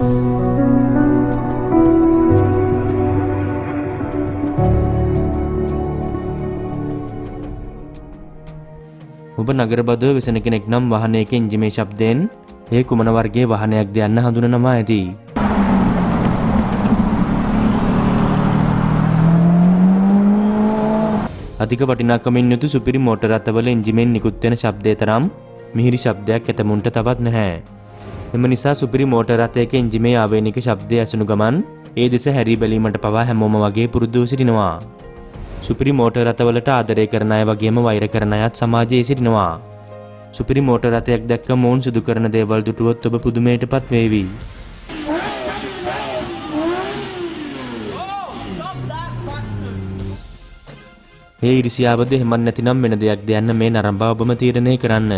ඔබ නගරබදුව වෙසෙන කෙනෙක් නම් වාහනයක එන්ජිමේ ශබ්දයෙන් ඒ කුමන වර්ගයේ වාහනයක්ද යන්න හඳුනනවා ඇති. අධික වටිනාකමින් යුතු සුපිරි මෝටර රථවල එන්ජිමෙන් නිකුත් වෙන ශබ්දය තරම් මිහිරි ශබ්දයක් ඇතමුන්ට තවත් නැහැ. එම නිසා සුපිරි මෝටර රථයක එන්ජිමේ ආවේනික ශබ්දය ඇසුණු ගමන් ඒ දෙස හැරී බැලීමට පවා හැමෝම වගේ පුරුදු සිටිනවා. සුපිරි මෝටර රථවලට ආදරය කරන අය වගේම වෛර කරන අයත් සමාජයේ සිටිනවා. සුපිරි මෝටර රථයක් දැක්ක මොවුන් සිදු කරන දේවල් දුටුවොත් ඔබ පුදුමයටපත් වේවි. මේ ඉරිසියාවද එහෙමත් නැතිනම් වෙන දෙයක්ද යන්න මේ නරඹා ඔබම තීරණය කරන්න.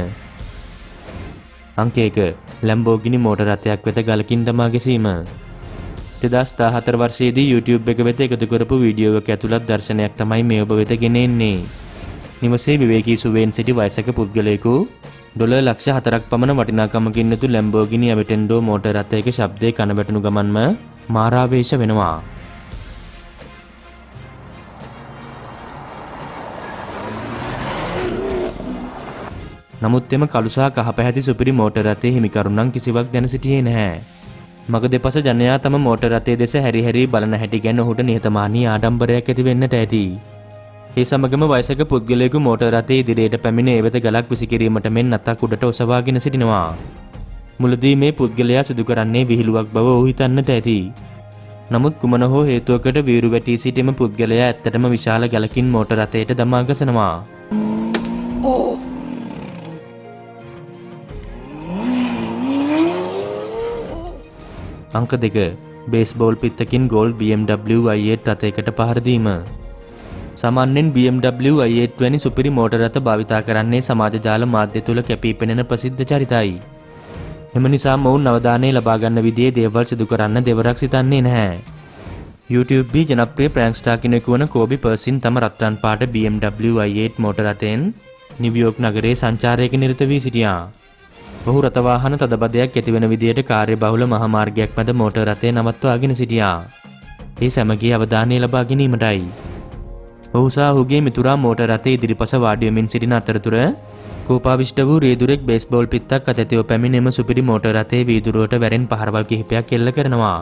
අංක 1 ලැම්බෝගිනි මෝටර රථයක් වෙත ගලකින් දමා ගැසීම. 2014 වර්ෂයේදී YouTube එක වෙත එකතු කරපු වීඩියෝ එක ඇතුළත් දර්ශනයක් තමයි මේ ඔබ වෙත ගෙන එන්නේ. නිවසේ විවේකී සුවයෙන් සිටි වයසක පුද්ගලයෙකු $4,04,000ක් පමණ වටිනාකමකින් යුතු ලැම්බෝගිනි අවටෙන්ඩෝ මෝටර රථයක ශබ්දයේ කන වැටුණු ගමන්ම මාරාවේශ වෙනවා. නමුත් එම කළුසා කහ පැහැති සුපිරි මෝටර රථයේ හිමිකරුණන් කිසිවක් දැන සිටියේ නැහැ. මග දෙපස ජනයා තම මෝටර රථයේ දෙස හැරි හැරි බලන හැටි ගැන ඔහුට නිහතමානී ආඩම්බරයක් ඇති වෙන්නට ඇති. ඒ සමගම වයසක පුද්ගලයෙකු මෝටර රථයේ ඉදිරියට පැමිණ ඒ වෙත ගලක් විසිකිරීමට මෙන් අතක් උඩට ඔසවාගෙන සිටිනවා. මුලදී මේ පුද්ගලයා සිදු කරන්නේ විහිළුවක් බව ඔහු හිතන්නට ඇති. නමුත් කුමන හෝ හේතුවකට වීරු වැටී සිටින පුද්ගලයා ඇත්තටම විශාල ගලකින් මෝටර රථයට දමා ගසනවා. අංක 2 බේස්බෝල් පිත්තකින් ගෝල් BMW i8 රථයකට පහර දීම. සාමාන්‍යයෙන් BMW i8 වැනි සුපිරි මෝටර රථ භාවිතා කරන්නේ සමාජ ජාල මාධ්‍ය තුල කැපී පෙනෙන ප්‍රසිද්ධ චරිතයි. එම නිසා මොවුන් අවධානය ලබා ගන්න විදිහේ දේවල් සිදු කරන්න දෙවරක් සිතන්නේ නැහැ. YouTube ජනප්‍රිය ප්‍රෑන්ක් ස්ටාර් කෙනෙකු වන කෝබි පර්සින් තම රත්රන් පාට BMW i8 මෝටර රථයෙන් නිව්යෝක් නගරයේ සංචාරයක නිරත වී සිටියා. ඔහු රථ වාහන තදබදයක් ඇතිවන විදියට කාර්යබහුල මහා මාර්ගයක් මැද මෝටර රථය නවත්වාගෙන සිටියා. ඒ සැමගේ අවධානය ලබා ගැනීමටයි. ඔහු සහ ඔහුගේ මිතුරා මෝටර රථයේ ඉදිරිපස වාඩි වෙමින් සිටින අතරතුර කෝපාවිෂ්ඨ වූ රේදුරෙක් බේස්බෝල් පිත්තක් අතැතිව පැමිණෙම සුපිරි මෝටර රථයේ වීදුරුවට වැරෙන් පහරවල් කිහිපයක් එල්ල කරනවා.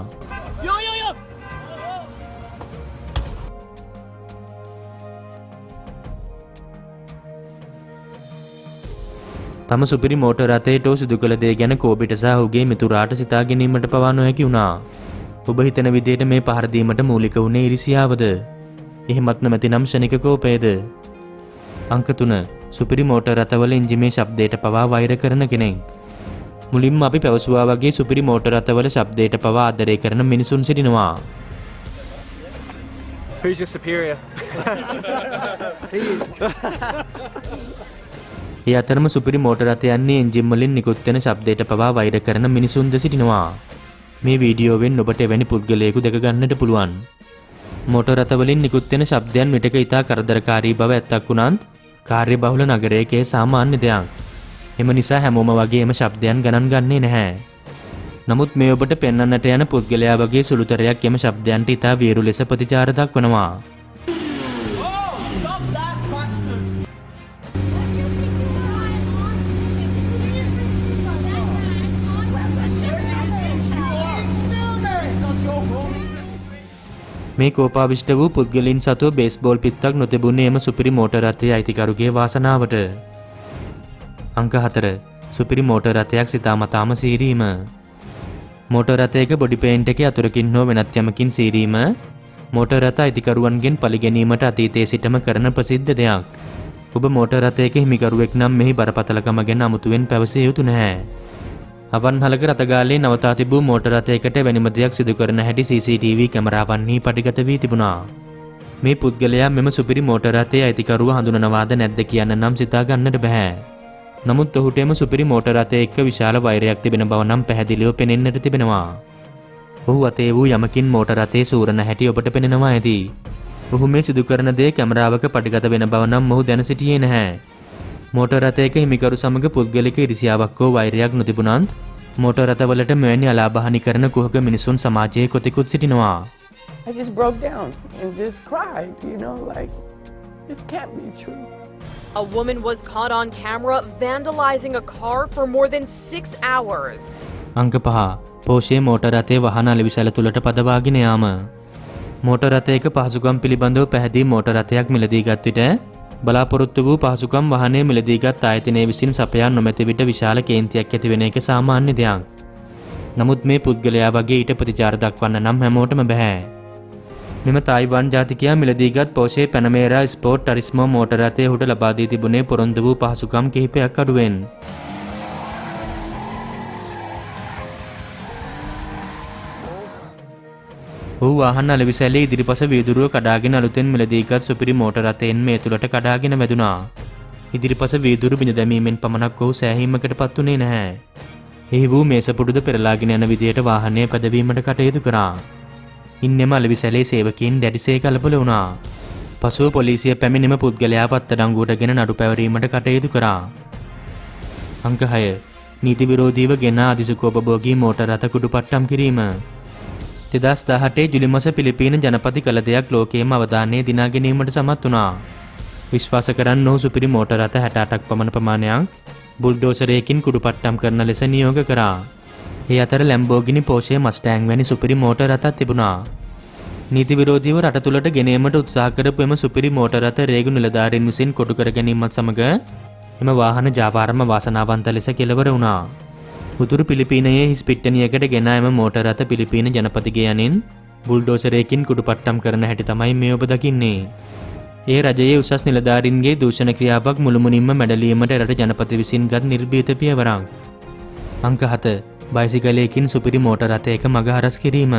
තම සුපිරි මෝටර රථයට සිදු කළ දේ ගැන කෝබිට සහ ඔහුගේ මිතුරාට සිතා ගැනීමට පවා නොහැකි වුණා. ඔබ හිතන විදිහට මේ පහර දීමට මූලික වුණේ ඉරිසියාවද? එහෙමත් නැතිනම් ශනික කෝපයද? අංක 3 සුපිරි මෝටර රථවල එන්ජිමේ ශබ්දයට පවා වෛර කරන කෙනෙක්. මුලින්ම අපි පැවසුවා වගේ සුපිරි මෝටර රථවල ශබ්දයට පවා ආදරය කරන මිනිසුන් සිටිනවා. Who's your superior? Please. ඒ අතරම සුපිරි මෝටර රථයන්නේ එන්ජින් වලින් නිකුත් වෙන ශබ්දයට පවා වෛර කරන මිනිසුන්ද සිටිනවා. මේ වීඩියෝවෙන් ඔබට එවැනි පුද්ගලයෙකු දැක ගන්නට පුළුවන්. මෝටර රථ වලින් නිකුත් වෙන ශබ්දයන් විටක ඉතා කරදරකාරී බව ඇත්තක් වුණත් කාර්යබහුල නගරයක සාමාන්‍ය දෙයක්. එම නිසා හැමෝම වගේ එම ශබ්දයන් ගණන් ගන්නේ නැහැ. නමුත් මේ ඔබට පෙන්වන්නට යන පුද්ගලයා වගේ සුළුතරයක් එම ශබ්දයන්ට ඉතා වීරු ලෙස ප්‍රතිචාර දක්වනවා. මේ කෝපාවිෂ්ඨ වූ පුද්ගලයන් සතුව බේස්බෝල් පිත්තක් නොතිබුණේ එම සුපිරි මෝටර රථයේ අයිතිකරුගේ වාසනාවට. අංක 4 සුපිරි මෝටර රථයක් සිතාමතාම සීරීම. මෝටර රථයක බොඩි පේන්ට් එකේ අතුරකින් හෝ වෙනත් යමකින් සීරීම මෝටර රථ අයිතිකරුවන්ගෙන් පලි ගැනීමට අතීතයේ සිටම කරන ප්‍රසිද්ධ දෙයක්. ඔබ මෝටර රථයක හිමිකරුවෙක් නම් මෙහි බරපතලකම ගැන අමුතුවෙන් පැවසිය යුතු නැහැ. අවන්හලක රථගාලේ නවතා තිබූ මෝටර රථයකට වෙනම දෙයක් සිදු කරන හැටි CCTV කැමරාවන්හි පටිගත වී තිබුණා. මේ පුද්ගලයා මෙම සුපිරි මෝටර රථයේ අයිතිකරුව හඳුනනවාද නැද්ද කියන්න නම් සිතා ගන්නට බෑ. නමුත් ඔහුට එම සුපිරි මෝටර රථය එක්ක විශාල වෛරයක් තිබෙන බව නම් පැහැදිලිව පෙනෙන්නට තිබෙනවා. ඔහු අතේ වූ යමකින් මෝටර රථයේ සූරන හැටි ඔබට පෙනෙනවා ඇති. ඔහු මේ සිදු කරන දේ කැමරාවක පටිගත වෙන බව නම් ඔහු දැන සිටියේ නැහැ. මෝටර රථයක හිමිකරු සමග පුද්ගලික ඉරිසියාවක් හෝ වෛරයක් නොතිබුණත් මෝටර් රථවලට මෙවැනි අලාභහානි කරන කුහක මිනිසුන් සමාජයේ කොතෙකුත් සිටිනවා. I just broke down and just cried, like, this can't be true. A woman was caught on camera vandalizing a car for more than 6 hours. අංක 5. පෝෂේ මෝටර් රථයේ වාහන අලෙවිසැල තුලට පදවාගෙන යාම. මෝටර් රථයක පහසුකම් පිළිබඳව පැහැදිලි මෝටර් රථයක් මිලදී ගත් විට බලාපොරොත්තු වූ පහසුකම් වාහනය මිලදීගත් ආයතනයේ විසින් සපයා නොමැති විට විශාල කේන්තියක් ඇතිවෙන එක සාමාන්‍ය දෙයක්. නමුත් මේ පුද්ගලයා වගේ ඊට ප්‍රතිචාර දක්වන්න නම් හැමෝටම බෑ. මෙම තායිවාන් ජාතිකයා මිලදීගත් පෝෂේ පැනමේරා ස්පෝර්ට් ටරිස්මෝ මෝටර් රථය ඔහුට ලබා දී තිබුණේ පොරොන්දු වූ පහසුකම් කිහිපයක් අඩුවෙන්. ඔහු වාහන අලෙවිසැලේ ඉදිරිපස වීදුරුව කඩාගෙන අලුතෙන් මිලදීගත් සුපිරි මෝටර් රථයෙන් මේ තුලට කඩාගෙන වැදුනා. ඉදිරිපස වීදුරු බිඳ දැමීමෙන් පමණක් ඔහු සෑහීමකට පත් වුණේ නැහැ. එහි වූ මේසපුඩුද පෙරලාගෙන යන විදියට වාහනය පැදවීමට කටයුතු කරා. ඉන්නෙම අලෙවිසැලේ සේවකයින් දැඩිසේ කලබල වුණා. පසුව පොලිසිය පැමිණෙම පුද්ගලයාව අත්අඩංගුවටගෙන නඩු පැවරීමට කටයුතු කරා. අංක 6. නීති විරෝධීව ගෙන අධිසුඛෝපභෝගී මෝටර් රථ කුඩුපට්ටම් කිරීම. 2018 ජුලි මාස පිලිපීන ජනපති කළ දෙයක් ලෝකයේම අවධානය දිනා ගැනීමට සමත් වුණා. විශ්වාස කරන්න ඔහු සුපිරි මෝටර් රථ 68ක් පමණ ප්‍රමාණයක් බුල්ඩෝසරයකින් කුඩුපට්ටම් කරන ලෙස නියෝග කරා. ඒ අතර ලැම්බෝගිනි පෝෂේ මස්ටෑන් වැනි සුපිරි මෝටර් රථත් තිබුණා. නීති විරෝධීව රට තුළට ගෙනීමට උත්සාහ කරපු එම සුපිරි මෝටර් රථ රේගු නිලධාරීන් විසින් කොටු කර ගැනීමත් සමග එම වාහන ජාවාරම වාසනාවන්ත ලෙස කෙළවර වුණා. උතුරු පිලිපීනයේ හිස් පිට්ටනියකට ගෙන එම මෝටර් රථ පිලිපීන ජනපතිගේ යනින් බුල්ඩෝසරයකින් කුඩුපට්ටම් කරන හැටි තමයි මේ ඔබ දකින්නේ. ඒ රජයේ උසස් නිලධාරීන්ගේ දූෂණ ක්‍රියාවක් මුළුමනින්ම මැඩලීමට රට ජනපති විසින් ගත් නිර්භීත පියවරක්. අංක 7. බයිසිකලයකින් සුපිරි මෝටර් රථයක මග හරස් කිරීම.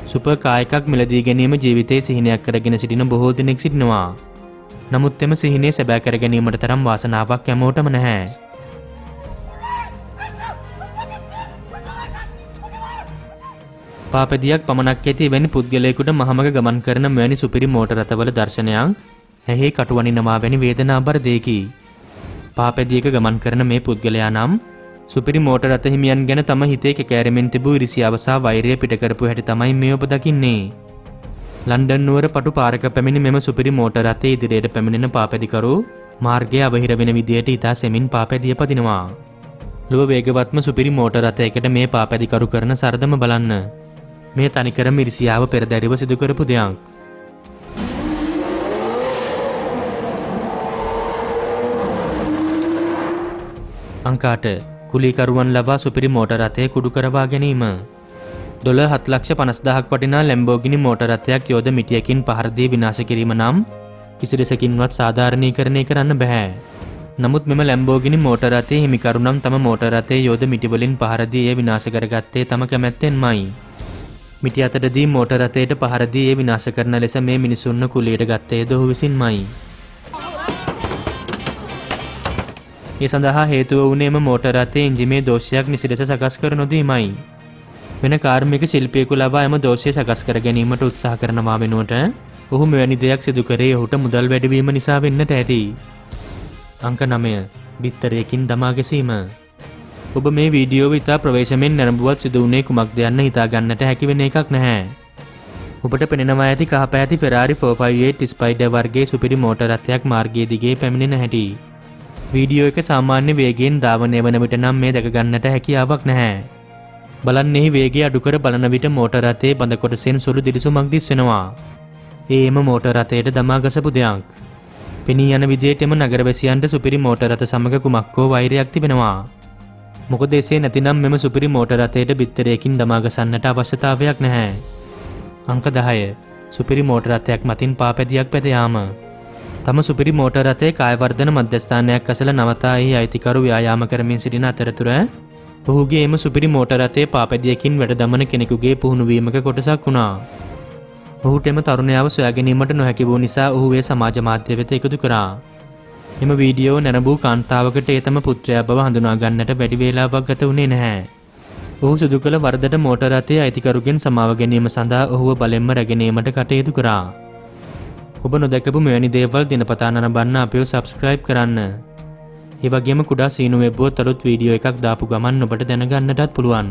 සුපර් කාර් එකක් මිලදී ගැනීම ජීවිතයේ සිහිනයක් කරගෙන සිටින බොහෝ දෙනෙක් සිටිනවා. නමුත් එම සිහිනය සැබෑ කර ගැනීමට තරම් වාසනාවක් හැමෝටම නැහැ. පාපදියක් පමණක් ඇති එවැනි පුද්ගලයෙකුට මහමග ගමන් කරන මෙවැනි සුපිරි මෝටර් රථවල දර්ශනයක් ඇහි කටුවනිනවා වැනි වේදනාබර දෙයකි. පාපදියක ගමන් කරන මේ පුද්ගලයා නම් සුපිරි මෝටර් රථ හිමියන් ගැන තම හිතේ කැකෑරෙමින් තිබූ ඉරිසියාව සහ වෛරය පිට කරපු හැටි තමයි මේ ඔබ දකින්නේ. ලන්ඩන් නුවර පටු පාරක පැමිණි මෙම සුපිරි මෝටර් රථයේ ඉදිරියට පැමිණෙන පාපැදිකරු මාර්ගය අවහිර වෙන විදියට ඉතා සෙමින් පාපැදිය පදිනවා. ලොව වේගවත්ම සුපිරි මෝටර් රථයකට මේ පාපැදිකරු කරන සරදම බලන්න. මේ තනිකරම ඉරිසියාව පෙරදැරිව සිදු කරපු දෙයක්. අංක 8. කුලීකරුවන් ලවා සුපිරි මෝටර් රථය කුඩු කරවා ගැනීම. $7,50,000ක් වටිනා ලැම්බෝගිනි මෝටර් රථයක් යෝධ මිටියකින් පහර දී විනාශ කිරීම නම් කිසි දෙසකින්වත් සාධාරණීකරණය කරන්න බෑ. නමුත් මෙම ලැම්බෝගිනි මෝටර් රථයේ හිමිකරු නම් තම මෝටර් රථයේ යෝධ මිටි වලින් පහර දී එය විනාශ කරගත්තේ තම කැමැත්තෙන්මයි. මිටි අතටදී මෝටර් රථයට පහර දී එය විනාශ කරන ලෙස මේ මිනිසුන්ව කුලියට ගත්තේද ඔහු විසින්මයි. ඒ සඳහා හේතුව වුණේ එම මෝටර් රථයේ එන්ජිමේ දෝෂයක් නිසි ලෙස සකස් කර නොදීමයි. වෙන කාර්මික ශිල්පියෙකු ලවා එම දෝෂය සකස් කර ගැනීමට උත්සාහ කරනවා වෙනුවට ඔහු මෙවැනි දෙයක් සිදු කරේ ඔහුට මුදල් වැඩිවීම නිසා වෙන්නට ඇති. අංක 9. බිත්තරයකින් දමා ගැසීම. ඔබ මේ වීඩියෝව ඉතා ප්‍රවේශමෙන් නැරඹුවත් සිදු වුණේ කුමක්ද යන්න හිතා ගන්නට හැකි වෙන එකක් නැහැ. ඔබට පෙනෙනවා ඇති කහපැහැති Ferrari 458 Spider වර්ගයේ සුපිරි මෝටර් රථයක් මාර්ගයේ දිගේ පැමිණෙන හැටි. වීඩියෝ එක සාමාන්‍ය වේගයෙන් ධාවනය වන විට නම් මේ දැක ගන්නට හැකියාවක් නැහැ. බලන්න එහි වේගය අඩු කර බලන විට මෝටර් රථයේ බඳ කොටසෙන් සුළු දිලිසුමක් දිස් වෙනවා. එම මෝටර් රථයට දමා ගසපු දෙයක්. පෙනී යන විදිහටම නගරවැසියන්ට සුපිරි මෝටර් රථ සමග කුමක්කෝ වෛරයක් තිබෙනවා. මොකද එසේ නැතිනම් මෙම සුපිරි මෝටර් රථයට බිත්තරයකින් දමා ගසන්නට අවශ්‍යතාවයක් නැහැ. අංක 10. සුපිරි මෝටර් රථයක් මතින් පාපැදියක් පැද යාම. තම සුපිරි මෝටර් රථයේ කායවර්ධන මධ්‍යස්ථානයක් අසල නවතා එහි අයිතිකරු ව්‍යායාම කරමින් සිටින අතරතුර ඔහුගේ එම සුපිරි මෝටර් රථයේ පාපැදියකින් වැඩ දමන කෙනෙකුගේ පුහුණු වීමක කොටසක් වුණා. ඔහුට එම තරුණයාව සොයා ගැනීමට නොහැකි වූ නිසා ඔහු ඒ සමාජ මාධ්‍ය වෙත එකතු කරා. එම වීඩියෝ නැරඹූ කාන්තාවකට ඒ තම පුත්‍රයා බව හඳුනා ගන්නට වැඩි වේලාවක් ගත වුණේ නැහැ. ඔහු සිදු කළ වරදට මෝටර් රථයේ අයිතිකරුගෙන් සමාව ගැනීම සඳහා ඔහුව බලෙන්ම රැගෙනීමට කටයුතු කරා. ඔබ නොදැකපු මෙවැනි දේවල් දිනපතා නරඹන්න අපිව සබ්ස්ක්‍රයිබ් කරන්න. ඒ වගේම කුඩා සීනු වෙබ්බුවොත් අලුත් වීඩියෝ එකක් දාපු ගමන් ඔබට දැනගන්නටත් පුළුවන්.